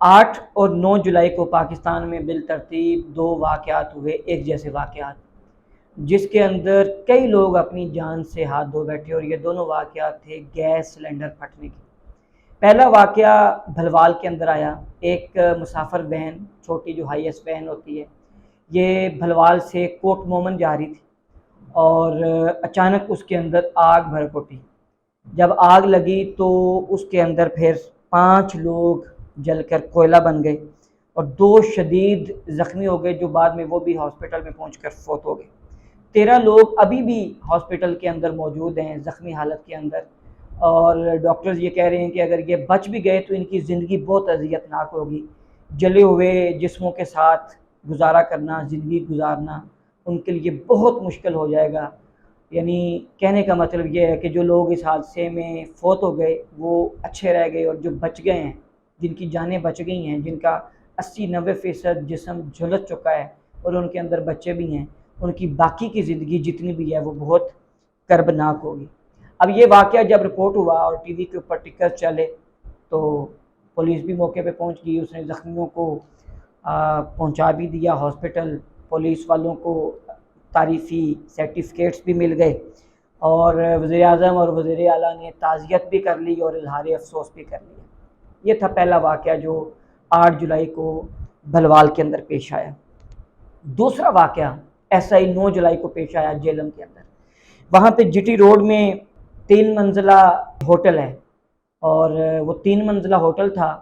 8 اور 9 جولائی کو پاکستان میں بالترتیب 2 واقعات ہوئے، ایک جیسے واقعات، جس کے اندر کئی لوگ اپنی جان سے ہاتھ دھو بیٹھے، اور یہ دونوں واقعات تھے گیس سلنڈر پھٹنے کے۔ پہلا واقعہ بھلوال کے اندر آیا۔ ایک مسافر وین، چھوٹی جو ہائی ایس وین ہوتی ہے، یہ بھلوال سے کوٹ مومن جا رہی تھی، اور اچانک اس کے اندر آگ بھڑک اٹھی۔ جب آگ لگی تو اس کے اندر پھر 5 لوگ جل کر کوئلہ بن گئے، اور 2 شدید زخمی ہو گئے، جو بعد میں وہ بھی ہاسپٹل میں پہنچ کر فوت ہو گئے۔ 13 لوگ ابھی بھی ہاسپٹل کے اندر موجود ہیں زخمی حالت کے اندر، اور ڈاکٹرز یہ کہہ رہے ہیں کہ اگر یہ بچ بھی گئے تو ان کی زندگی بہت اذیت ناک ہوگی۔ جلے ہوئے جسموں کے ساتھ گزارا کرنا، زندگی گزارنا ان کے لیے بہت مشکل ہو جائے گا۔ یعنی کہنے کا مطلب یہ ہے کہ جو لوگ اس حادثے میں فوت ہو گئے وہ اچھے رہ گئے، اور جو بچ گئے ہیں، جن کی جانیں بچ گئی ہیں، جن کا 80-90% جسم جھلس چکا ہے اور ان کے اندر بچے بھی ہیں، ان کی باقی کی زندگی جتنی بھی ہے وہ بہت کربناک ہوگی۔ اب یہ واقعہ جب رپورٹ ہوا اور ٹی وی کے اوپر ٹکر چلے تو پولیس بھی موقع پہ پہنچ گئی، اس نے زخمیوں کو پہنچا بھی دیا ہاسپٹل۔ پولیس والوں کو تعریفی سرٹیفکیٹس بھی مل گئے، اور وزیر اعظم اور وزیر اعلیٰ نے تعزیت بھی کر لی اور اظہار افسوس بھی کر لیا۔ یہ تھا پہلا واقعہ جو 8 جولائی کو بھلوال کے اندر پیش آیا۔ دوسرا واقعہ ایسا ہی 9 جولائی کو پیش آیا جیلم کے اندر۔ وہاں پہ جی ٹی روڈ میں 3 منزلہ ہوٹل ہے، اور وہ 3 منزلہ ہوٹل تھا،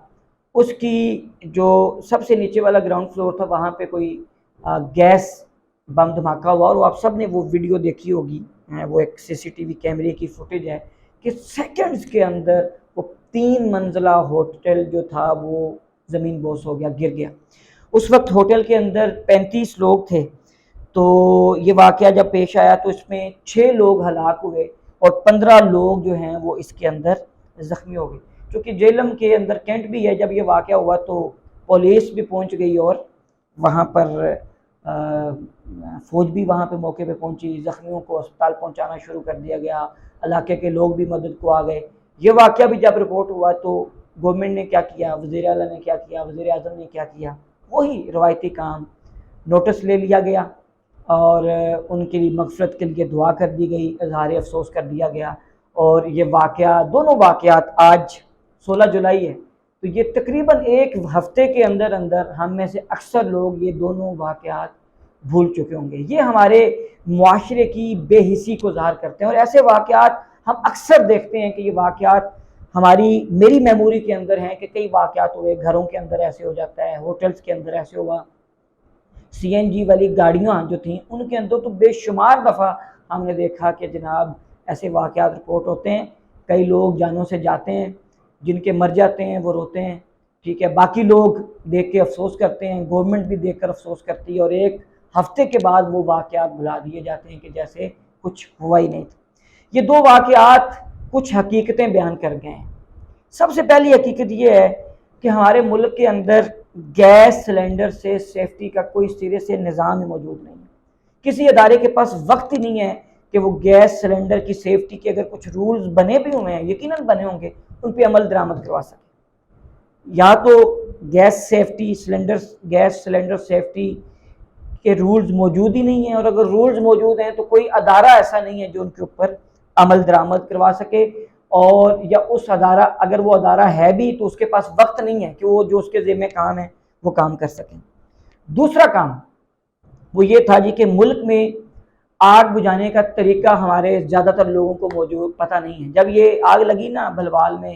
اس کی جو سب سے نیچے والا گراؤنڈ فلور تھا، وہاں پہ کوئی گیس بم دھماکہ ہوا، اور آپ سب نے وہ ویڈیو دیکھی ہوگی، وہ ایک سی سی ٹی وی کیمرے کی فوٹیج ہے کہ سیکنڈز کے اندر وہ 3 منزلہ ہوٹل جو تھا وہ زمین بوس ہو گیا، گر گیا۔ اس وقت ہوٹل کے اندر 35 لوگ تھے، تو یہ واقعہ جب پیش آیا تو اس میں 6 لوگ ہلاک ہوئے، اور 15 لوگ جو ہیں وہ اس کے اندر زخمی ہو گئے۔ چونکہ جیلم کے اندر کینٹ بھی ہے، جب یہ واقعہ ہوا تو پولیس بھی پہنچ گئی، اور وہاں پر فوج بھی وہاں پہ موقع پہ پہنچی، زخمیوں کو اسپتال پہنچانا شروع کر دیا گیا، علاقے کے لوگ بھی مدد کو آ گئے۔ یہ واقعہ بھی جب رپورٹ ہوا تو گورنمنٹ نے کیا کیا، وزیر اعلیٰ نے کیا کیا، وزیر اعظم نے کیا کیا، وہی روایتی کام، نوٹس لے لیا گیا اور ان کی مغفرت کے لیے دعا کر دی گئی، اظہار افسوس کر دیا گیا۔ اور یہ واقعہ، دونوں واقعات آج 16 جولائی ہے، تو یہ تقریباً ایک ہفتے کے اندر اندر ہم میں سے اکثر لوگ یہ دونوں واقعات بھول چکے ہوں گے۔ یہ ہمارے معاشرے کی بے حسی کو ظاہر کرتے ہیں، اور ایسے واقعات ہم اکثر دیکھتے ہیں کہ یہ واقعات میری میموری کے اندر ہیں کہ کئی واقعات ہوئے، گھروں کے اندر ایسے ہو جاتا ہے، ہوٹلز کے اندر ایسے ہوا، سی این جی والی گاڑیاں جو تھیں ان کے اندر تو بے شمار دفعہ ہم نے دیکھا کہ جناب ایسے واقعات رپورٹ ہوتے ہیں، کئی لوگ جانوں سے جاتے ہیں، جن کے مر جاتے ہیں وہ روتے ہیں، ٹھیک ہے، باقی لوگ دیکھ کے افسوس کرتے ہیں، گورنمنٹ بھی دیکھ کر افسوس کرتی ہے، اور ایک ہفتے کے بعد وہ واقعات بھلا دیے جاتے ہیں کہ جیسے کچھ ہوا ہی نہیں تھا۔ یہ 2 واقعات کچھ حقیقتیں بیان کر گئے ہیں۔ سب سے پہلی حقیقت یہ ہے کہ ہمارے ملک کے اندر گیس سلنڈر سے سیفٹی کا کوئی سرے سے نظام ہی موجود نہیں ہے۔ کسی ادارے کے پاس وقت ہی نہیں ہے کہ وہ گیس سلنڈر کی سیفٹی کے اگر کچھ رولز بنے بھی ہوئے ہیں، یقیناً بنے ہوں گے، ان پہ عمل درآمد کروا سکے۔ یا تو گیس سلنڈر سیفٹی کے رولز موجود ہی نہیں ہیں، اور اگر رولز موجود ہیں تو کوئی ادارہ ایسا نہیں ہے جو ان کے اوپر عمل درآمد کروا سکے، اور یا اس ادارہ، اگر وہ ادارہ ہے بھی تو اس کے پاس وقت نہیں ہے کہ وہ جو اس کے ذمہ کام ہے وہ کام کر سکیں۔ دوسرا کام وہ یہ تھا جی کہ ملک میں آگ بجھانے کا طریقہ ہمارے زیادہ تر لوگوں کو موجود پتہ نہیں ہے۔ جب یہ آگ لگی نا بھلوال میں،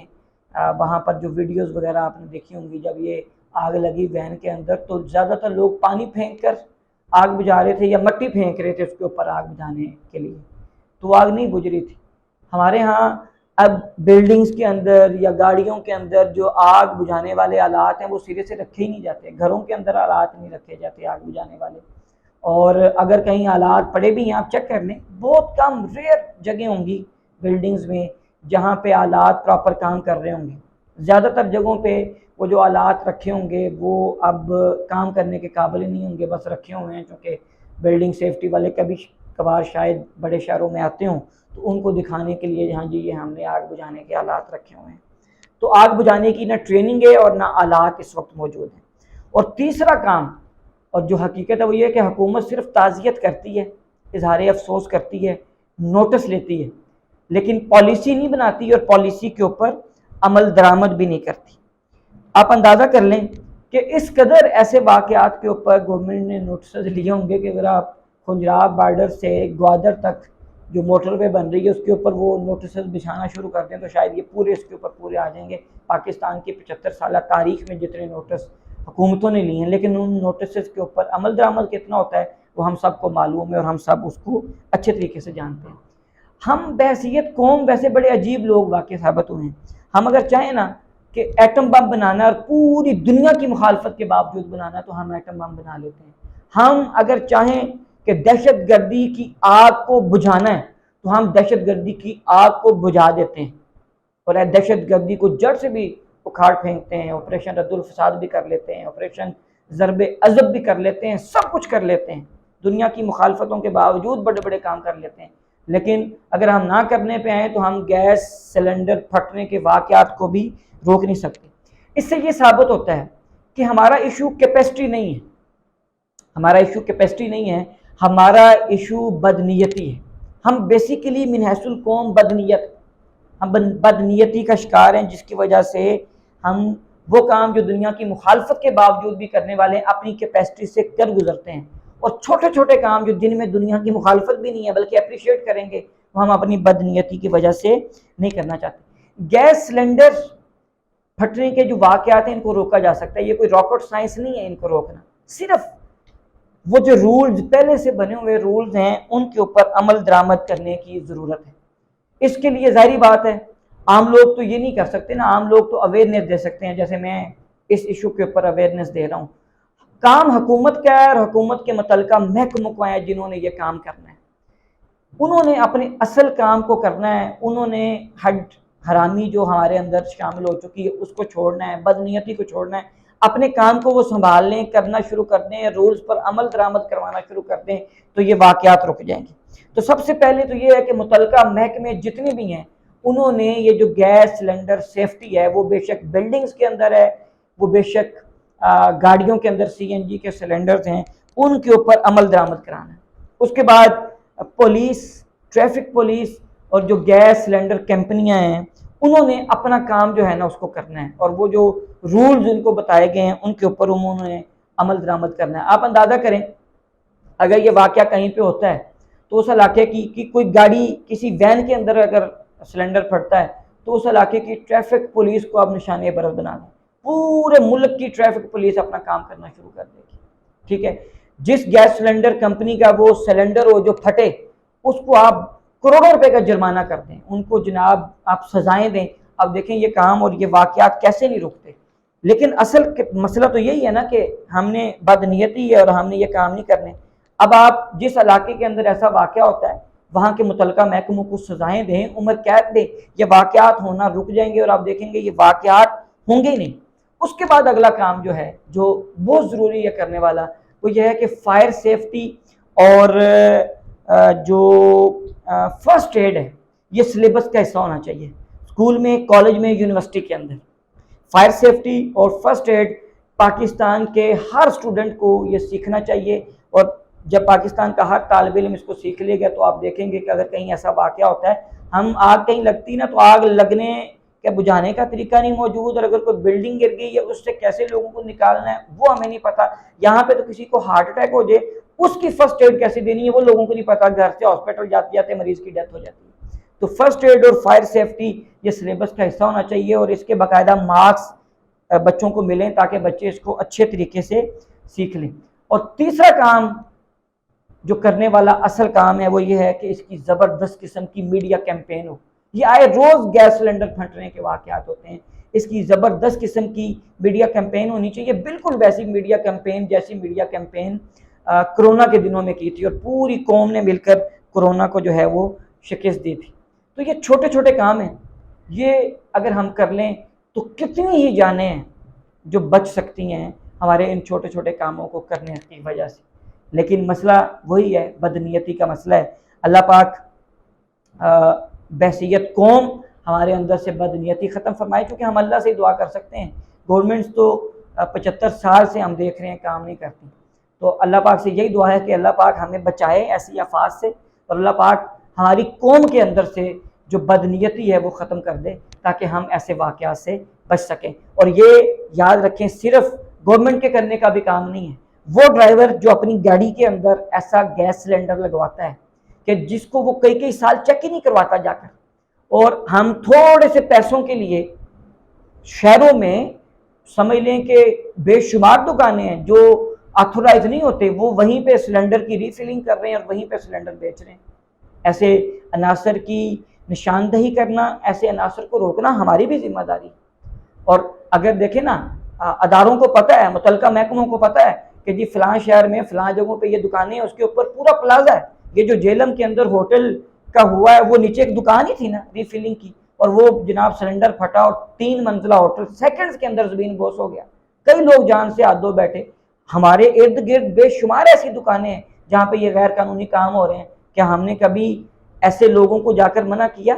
وہاں پر جو ویڈیوز وغیرہ آپ نے دیکھی ہوں گی، جب یہ آگ لگی وین کے اندر تو زیادہ تر لوگ پانی پھینک کر آگ بجھا رہے تھے یا مٹی پھینک رہے تھے اس کے اوپر آگ بجھانے کے لیے، تو آگ نہیں بجھ رہی تھی۔ ہمارے ہاں اب بلڈنگز کے اندر یا گاڑیوں کے اندر جو آگ بجھانے والے آلات ہیں وہ سرے سے رکھے ہی نہیں جاتے، گھروں کے اندر آلات نہیں رکھے جاتے آگ بجھانے والے، اور اگر کہیں آلات پڑے بھی ہیں آپ چیک کر لیں، بہت کم ریئر جگہ ہوں گی بلڈنگز میں جہاں پہ آلات پراپر کام کر رہے ہوں گے۔ زیادہ تر جگہوں پہ وہ جو آلات رکھے ہوں گے وہ اب کام کرنے کے قابل ہی نہیں ہوں گے، بس رکھے ہوئے ہیں، چونکہ بلڈنگ سیفٹی والے کبھی کبھار شاید بڑے شہروں میں آتے ہوں تو ان کو دکھانے کے لیے ہاں جی یہ ہم نے آگ بجھانے کے آلات رکھے ہوئے ہیں۔ تو آگ بجھانے کی نہ ٹریننگ ہے اور نہ آلات اس وقت موجود ہیں۔ اور تیسرا کام، اور جو حقیقت ہے وہ یہ ہے کہ حکومت صرف تعزیت کرتی ہے، اظہار افسوس کرتی ہے، نوٹس لیتی ہے، لیکن پالیسی نہیں بناتی اور پالیسی کے اوپر عمل درآمد بھی نہیں کرتی۔ آپ اندازہ کر لیں کہ اس قدر ایسے واقعات کے اوپر گورنمنٹ نے نوٹسز لیے ہوں گے کہ اگر آپ خنجراب بارڈر سے گوادر تک جو موٹر وے بن رہی ہے اس کے اوپر وہ نوٹسز بچھانا شروع کر دیں تو شاید یہ پورے اس کے اوپر پورے آ جائیں گے۔ پاکستان کی 75 سالہ تاریخ میں جتنے نوٹس حکومتوں نے لیے ہیں، لیکن ان نوٹسز کے اوپر عمل درآمد کتنا ہوتا ہے وہ ہم سب کو معلوم ہے اور ہم سب اس کو اچھے طریقے سے جانتے ہیں۔ ہم بحیثیت قوم ویسے بڑے عجیب لوگ واقع ثابت ہوئے ہیں۔ ہم اگر چاہیں نا کہ ایٹم بم بنانا اور پوری دنیا کی مخالفت کے باوجود بنانا تو ہم ایٹم بم بنا لیتے ہیں۔ ہم اگر چاہیں کہ دہشت گردی کی آگ کو بجھانا ہے تو ہم دہشت گردی کی آگ کو بجھا دیتے ہیں اور دہشت گردی کو جڑ سے بھی اکھاڑ پھینکتے ہیں، آپریشن رد الفساد بھی کر لیتے ہیں، آپریشن ضرب عضب بھی کر لیتے ہیں، سب کچھ کر لیتے ہیں، دنیا کی مخالفتوں کے باوجود بڑے بڑے کام کر لیتے ہیں۔ لیکن اگر ہم نہ کرنے پہ آئیں تو ہم گیس سلنڈر پھٹنے کے واقعات کو بھی روک نہیں سکتے۔ اس سے یہ ثابت ہوتا ہے کہ ہمارا ایشو کیپیسٹی نہیں ہے، ہمارا ایشو کیپیسٹی نہیں ہے، ہمارا ایشو بدنیتی ہے۔ ہم بیسیکلی من حیث القوم بدنیت، ہم بدنیتی کا شکار ہیں، جس کی وجہ سے ہم وہ کام جو دنیا کی مخالفت کے باوجود بھی کرنے والے ہیں اپنی کیپیسٹی سے کر گزرتے ہیں، اور چھوٹے چھوٹے کام جو جن میں دنیا کی مخالفت بھی نہیں ہے بلکہ اپریشیٹ کریں گے وہ ہم اپنی بدنیتی کی وجہ سے نہیں کرنا چاہتے۔ گیس سلنڈر پھٹنے کے جو واقعات ہیں ان کو روکا جا سکتا ہے، یہ کوئی راکٹ سائنس نہیں ہے ان کو روکنا، صرف وہ جو رولز پہلے سے بنے ہوئے رولز ہیں ان کے اوپر عمل درآمد کرنے کی ضرورت ہے۔ اس کے لیے ظاہری بات ہے عام لوگ تو یہ نہیں کر سکتے نا، عام لوگ تو اویئرنیس دے سکتے ہیں، جیسے میں اس ایشو کے اوپر اویئرنیس دے رہا ہوں۔ کام حکومت کا ہے اور حکومت کے متعلقہ محکموں کو ہے جنہوں نے یہ کام کرنا ہے، انہوں نے اپنے اصل کام کو کرنا ہے، انہوں نے حد حرامی جو ہمارے اندر شامل ہو چکی ہے اس کو چھوڑنا ہے، بدنیتی کو چھوڑنا ہے، اپنے کام کو وہ سنبھال لیں، کرنا شروع کر دیں، رولز پر عمل درآمد کروانا شروع کر دیں تو یہ واقعات رک جائیں گے۔ تو سب سے پہلے تو یہ ہے کہ متعلقہ محکمے جتنے بھی ہیں انہوں نے یہ جو گیس سلنڈر سیفٹی ہے وہ بے شک بلڈنگز کے اندر ہے، وہ بے شک گاڑیوں کے اندر سی این جی کے سلنڈرز ہیں ان کے اوپر عمل درآمد کرانا ہے۔ اس کے بعد پولیس، ٹریفک پولیس اور جو گیس سلنڈر کمپنیاں ہیں انہوں نے اپنا کام جو ہے نا اس کو کرنا ہے، اور وہ جو رولز ان کو بتائے گئے ہیں ان کے اوپر انہوں نے عمل درآمد کرنا ہے۔ آپ اندازہ کریں اگر یہ واقعہ کہیں پہ ہوتا ہے تو اس علاقے کی کوئی گاڑی کسی وین کے اندر اگر سلنڈر پھٹتا ہے تو اس علاقے کی ٹریفک پولیس کو آپ نشانے برس بنا دیں، پورے ملک کی ٹریفک پولیس اپنا کام کرنا شروع کر دے گی، ٹھیک ہے۔ جس گیس سلنڈر کمپنی کا وہ سلنڈر ہو جو پھٹے اس کو آپ کروڑوں روپے کا جرمانہ کر دیں، ان کو جناب آپ سزائیں دیں، اب دیکھیں یہ کام اور یہ واقعات کیسے نہیں رکتے۔ لیکن اصل مسئلہ تو یہی ہے نا کہ ہم نے بدنیتی ہے اور ہم نے یہ کام نہیں کرنے۔ اب آپ جس علاقے کے اندر ایسا واقعہ ہوتا ہے وہاں کے متعلقہ محکموں کو سزائیں دیں، عمر قید دیں، یہ واقعات ہونا رک جائیں گے اور آپ دیکھیں گے یہ واقعات ہوں گے ہی نہیں۔ اس کے بعد اگلا کام جو ہے جو بہت ضروری ہے کرنے والا وہ یہ ہے کہ فائر سیفٹی اور جو فرسٹ ایڈ ہے یہ سلیبس کا حصہ ہونا چاہیے، اسکول میں، کالج میں، یونیورسٹی کے اندر۔ فائر سیفٹی اور فرسٹ ایڈ پاکستان کے ہر اسٹوڈنٹ کو یہ سیکھنا چاہیے، اور جب پاکستان کا ہر طالب علم اس کو سیکھ لے گا تو آپ دیکھیں گے کہ اگر کہیں ایسا واقعہ ہوتا ہے، ہم آگ کہیں لگتی نا تو آگ لگنے کے بجھانے کا طریقہ نہیں موجود، اور اگر کوئی بلڈنگ گر گئی ہے اس سے کیسے لوگوں کو نکالنا ہے وہ ہمیں نہیں پتا، یہاں پہ تو کسی کو ہارٹ اٹیک ہو جائے اس کی فرسٹ ایڈ کیسے دینی ہے وہ لوگوں کو نہیں پتا، گھر سے ہاسپٹل جاتے جاتے مریض کی ڈیتھ ہو جاتی ہے۔ تو فرسٹ ایڈ اور فائر سیفٹی یہ سلیبس کا حصہ ہونا چاہیے، اور اس کے باقاعدہ مارکس بچوں کو ملیں تاکہ بچے اس کو اچھے طریقے سے سیکھ لیں۔ اور تیسرا کام جو کرنے والا اصل کام ہے وہ یہ ہے کہ اس کی زبردست قسم کی میڈیا کیمپین ہو۔ یہ آئے روز گیس سلنڈر پھٹنے کے واقعات ہوتے ہیں، اس کی زبردست قسم کی میڈیا کیمپین ہونی چاہیے، بالکل ویسی میڈیا کیمپین جیسی میڈیا کیمپین کرونا کے دنوں میں کی تھی اور پوری قوم نے مل کر کرونا کو جو ہے وہ شکست دی تھی۔ تو یہ چھوٹے چھوٹے کام ہیں، یہ اگر ہم کر لیں تو کتنی ہی جانیں ہیں جو بچ سکتی ہیں ہمارے ان چھوٹے چھوٹے کاموں کو کرنے کی وجہ سے۔ لیکن مسئلہ وہی ہے، بدنیتی کا مسئلہ ہے۔ اللہ پاک بحیثیت قوم ہمارے اندر سے بدنیتی ختم فرمائے، کیونکہ ہم اللہ سے ہی دعا کر سکتے ہیں۔ گورنمنٹس تو 75 سال سے ہم دیکھ رہے ہیں کام نہیں کرتی، تو اللہ پاک سے یہی دعا ہے کہ اللہ پاک ہمیں بچائے ایسی آفات سے، اور اللہ پاک ہماری قوم کے اندر سے جو بدنیتی ہے وہ ختم کر دے، تاکہ ہم ایسے واقعات سے بچ سکیں۔ اور یہ یاد رکھیں، صرف گورنمنٹ کے کرنے کا بھی کام نہیں ہے۔ وہ ڈرائیور جو اپنی گاڑی کے اندر ایسا گیس سلنڈر لگواتا ہے کہ جس کو وہ کئی سال چیک ہی نہیں کرواتا جا کر، اور ہم تھوڑے سے پیسوں کے لیے شہروں میں سمجھ لیں کہ بے شمار دکانیں ہیں جو آتھورائز نہیں ہوتے، وہ وہیں پہ سلنڈر کی ریفلنگ کر رہے ہیں اور وہیں پہ سلنڈر بیچ رہے ہیں۔ ایسے عناصر کی نشاندہی کرنا، ایسے عناصر کو روکنا ہماری بھی ذمہ داری۔ اور اگر دیکھیں نا، اداروں کو پتہ ہے، متعلقہ محکموں کو پتہ ہے کہ جی فلاں شہر میں فلاں جگہوں پہ یہ دکانیں ہیں، اس کے اوپر پورا پلازا ہے۔ یہ جو جیلم کے اندر ہوٹل کا ہوا ہے، وہ نیچے ایک دکان ہی تھی نا ریفلنگ کی، اور وہ جناب سلنڈر پھٹا اور 3 منزلہ ہوٹل سیکنڈز کے اندر زمین بوس ہو گیا، کئی لوگ جان سے ہاتھ دھو بیٹھے۔ ہمارے ارد گرد بے شمار ایسی دکانیں ہیں جہاں پہ یہ غیر قانونی کام ہو رہے ہیں۔ کیا ہم نے کبھی ایسے لوگوں کو جا کر منع کیا؟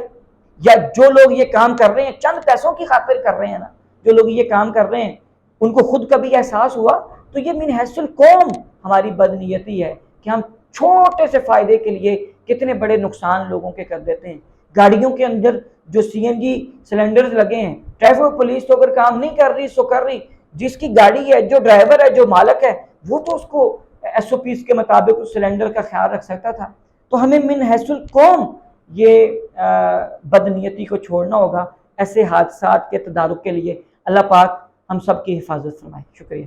یا جو لوگ یہ کام کر رہے ہیں چند پیسوں کی خاطر کر رہے ہیں نا، جو لوگ یہ کام کر رہے ہیں ان کو خود کبھی احساس ہوا؟ تو یہ من حیث القوم ہماری بدنیتی ہے کہ ہم چھوٹے سے فائدے کے لیے کتنے بڑے نقصان لوگوں کے کر دیتے ہیں۔ گاڑیوں کے اندر جو سی این جی سلنڈرز لگے ہیں، ٹریفک پولیس تو اگر کام نہیں کر رہی سو کر رہی، جس کی گاڑی ہے، جو ڈرائیور ہے، جو مالک ہے، وہ تو اس کو ایس او پیز کے مطابق اس سلنڈر کا خیال رکھ سکتا تھا۔ تو ہمیں من حیث القوم یہ بدنیتی کو چھوڑنا ہوگا ایسے حادثات کے تدارک کے لیے۔ اللہ پاک ہم سب کی حفاظت فرمائے۔ شکریہ۔